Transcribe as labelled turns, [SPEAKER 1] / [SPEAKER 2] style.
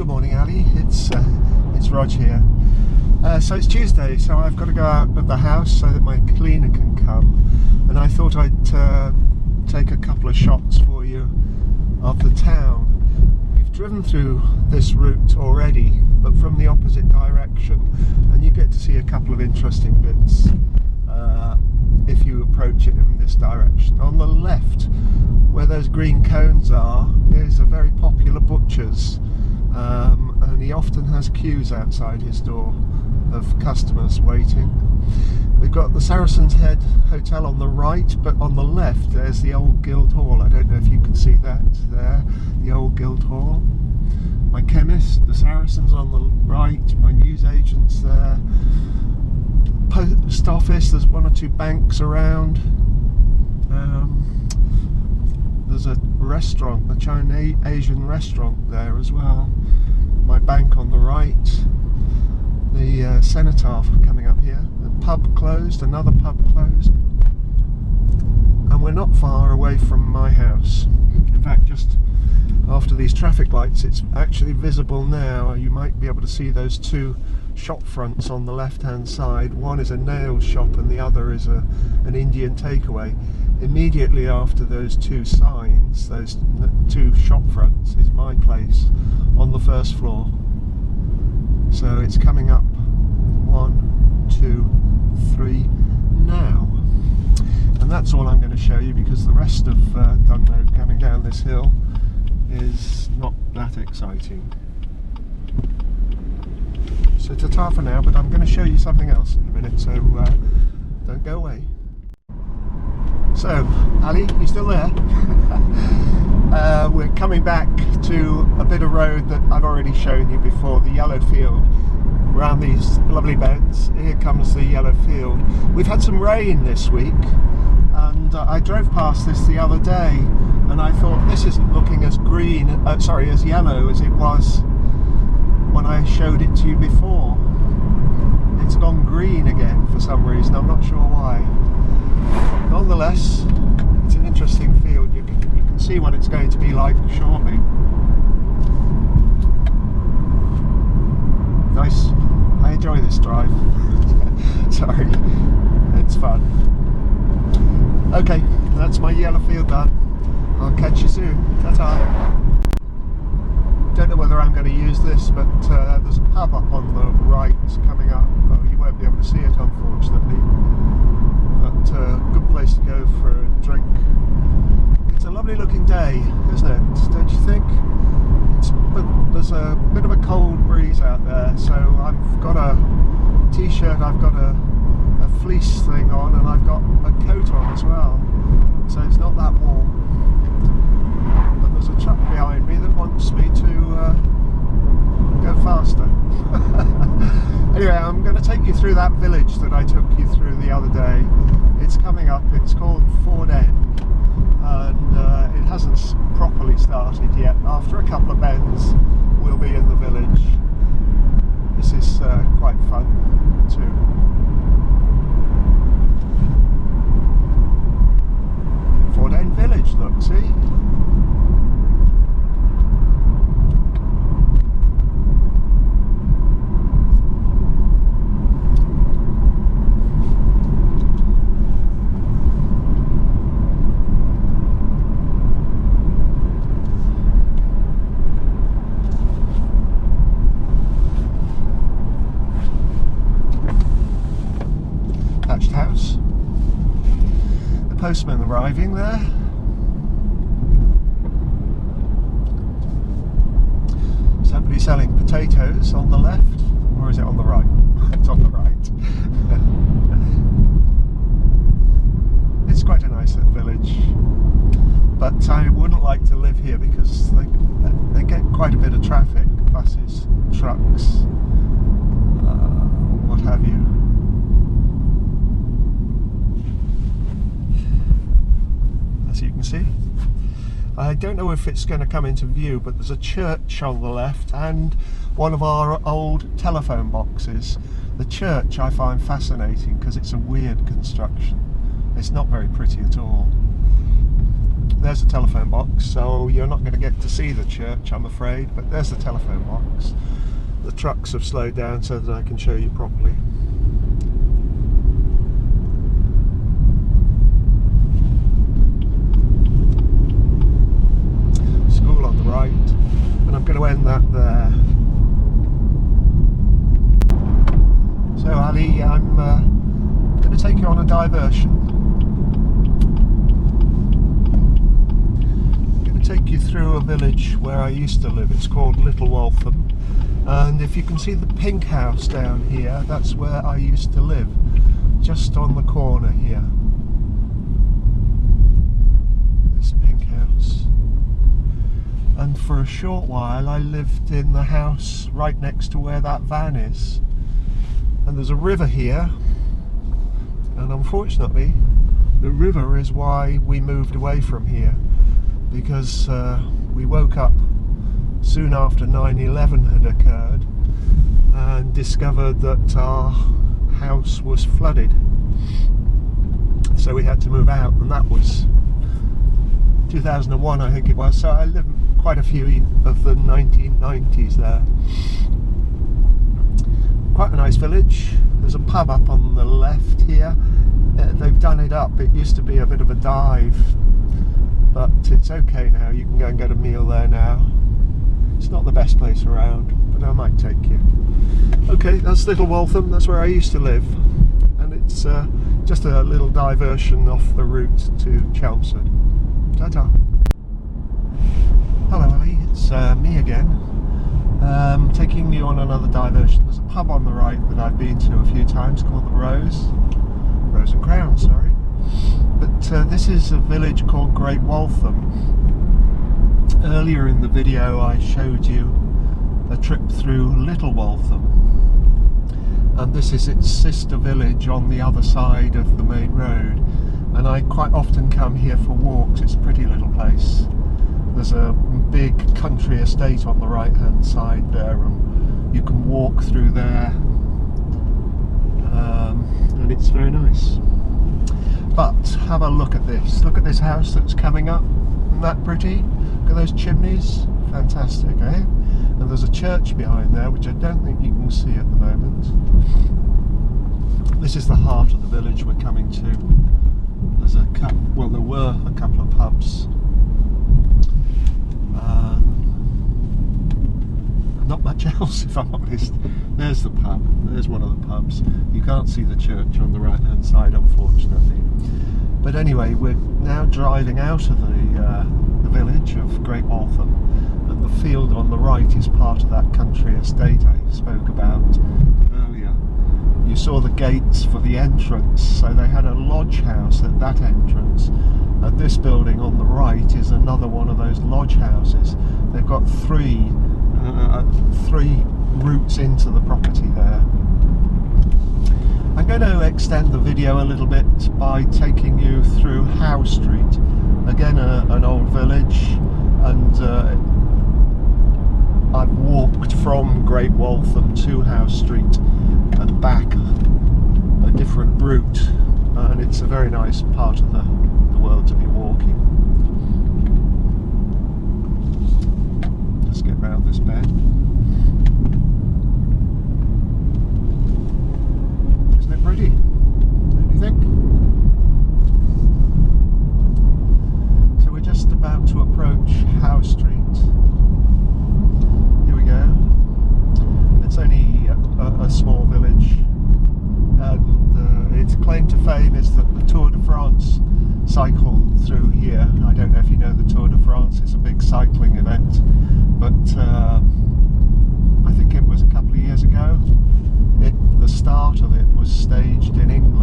[SPEAKER 1] Good morning, Ali. It's Rog here. So it's Tuesday, so I've got to go out of the house so that my cleaner can come. And I thought I'd take a couple of shots for you of the town. You've driven through this route already, but from the opposite direction, and you get to see a couple of interesting bits if you approach it in this direction. On the left, where those green cones are, is a very popular butcher's, and he often has queues outside his door of customers waiting. We've got the Saracen's Head Hotel on the right, but on the left there's the old Guildhall. I don't know if you can see that there, the old Guildhall. My chemist, the Saracen's on the right, my newsagent's there. Post office, there's one or two banks around. There's a restaurant, a Chinese Asian restaurant there as well. My bank on the right. The cenotaph coming up here. The pub closed, another pub closed. And we're not far away from my house. In fact, just after these traffic lights, it's actually visible now. You might be able to see those two shop fronts on the left hand side. One is a nail shop and the other is an Indian takeaway. Immediately after those two signs, those two shop fronts, is my place on the first floor. So it's coming up 1, 2, 3 now. And that's all I'm going to show you, because the rest of Dunmow coming down this hill is not that exciting. So ta-ta for now, but I'm going to show you something else in a minute, so don't go away. So, Ali, you still there? We're coming back to a bit of road that I've already shown you before, the yellow field. Around these lovely bends, here comes the yellow field. We've had some rain this week, and I drove past this the other day, and I thought this isn't looking as green, as yellow as it was when I showed it to you before. It's gone green again for some reason, I'm not sure why. Nonetheless, it's an interesting field. You can see what it's going to be like shortly. Nice. I enjoy this drive. Sorry, it's fun. Okay, that's my yellow field done. I'll catch you soon. Ta-ta. Don't know whether I'm going to use this, but there's a pub up on the right coming up. Well, you won't be able to see it, unfortunately. But good place to go for a drink. It's a lovely looking day, isn't it? Don't you think? But there's a bit of a cold breeze out there, so I've got a t-shirt, I've got a fleece thing on, and I've got a coat on as well, so it's not that warm. But there's a truck behind me that wants me to go faster. Anyway, I'm going to take you through that village that I took you through the other day. It's coming up, it's called Ford End, and it hasn't properly started yet. After a couple of bends, we'll be in the village. This is quite fun too. Ford End Village, look, see? Thatched house. The postman arriving there. Somebody selling potatoes on the left, or is it on the right? It's on the right. It's quite a nice little village, but I wouldn't like to live here because they get quite a bit of traffic, buses, trucks, what have you. As you can see, I don't know if it's going to come into view, but there's a church on the left and one of our old telephone boxes. The church I find fascinating because it's a weird construction. It's not very pretty at all. there's a telephone box, so you're not going to get to see the church, I'm afraid, but there's the telephone box. The trucks have slowed down so that I can show you properly. School on the right, and I'm going to end that there. So Ali, I'm going to take you on a diversion. I'm going to take you through a village where I used to live. It's called Little Waltham. And if you can see the pink house down here, that's where I used to live, just on the corner here. This pink house. And for a short while I lived in the house right next to where that van is. And there's a river here, and unfortunately the river is why we moved away from here, because we woke up soon after 9/11 had occurred and discovered that our house was flooded, so we had to move out, and that was 2001 I think it was. So I lived quite a few of the 1990s there. Quite a nice village. There's a pub up on the left here. They've done it up. It used to be a bit of a dive, but it's okay now. You can go and get a meal there now. It's not the best place around, but I might take you. Okay, that's Little Waltham. That's where I used to live, and it's just a little diversion off the route to Chelmsford. Ta-ta. Hello Ali, it's me again. Taking you on another diversion. There's a pub on the right that I've been to a few times called the Rose and Crown, sorry. But this is a village called Great Waltham. Earlier in the video I showed you a trip through Little Waltham, and this is its sister village on the other side of the main road, and I quite often come here for walks. It's a pretty little place. There's a big country estate on the right hand side there, and you can walk through there, and it's very nice. But have a look at this. Look at this house that's coming up. Isn't that pretty? Look at those chimneys. Fantastic, eh? And there's a church behind there, which I don't think you can see at the moment. This is the heart of the village we're coming to. There's there were a couple of pubs. Not much else, if I'm honest. There's the pub. There's one of the pubs. You can't see the church on the right hand side, unfortunately. But anyway, we're now driving out of the village of Great Waltham, and the field on the right is part of that country estate I spoke about earlier. You saw the gates for the entrance, so they had a lodge house at that entrance, and this building on the right is another one of those lodge houses. They've got three routes into the property there. I'm going to extend the video a little bit by taking you through Howe Street, again an old village, and I've walked from Great Waltham to Howe Street and back a different route, and it's a very nice part of the world to be walking. Let's get round this bend. Isn't it pretty? Don't you think? So we're just about to approach Howe Street. Here we go. It's only a small village, and its claim to fame is that the Tour de France cycled through here. I don't know if you know the Tour de France. It's a big cycling event, but I think it was a couple of years ago. The start of it was staged in England.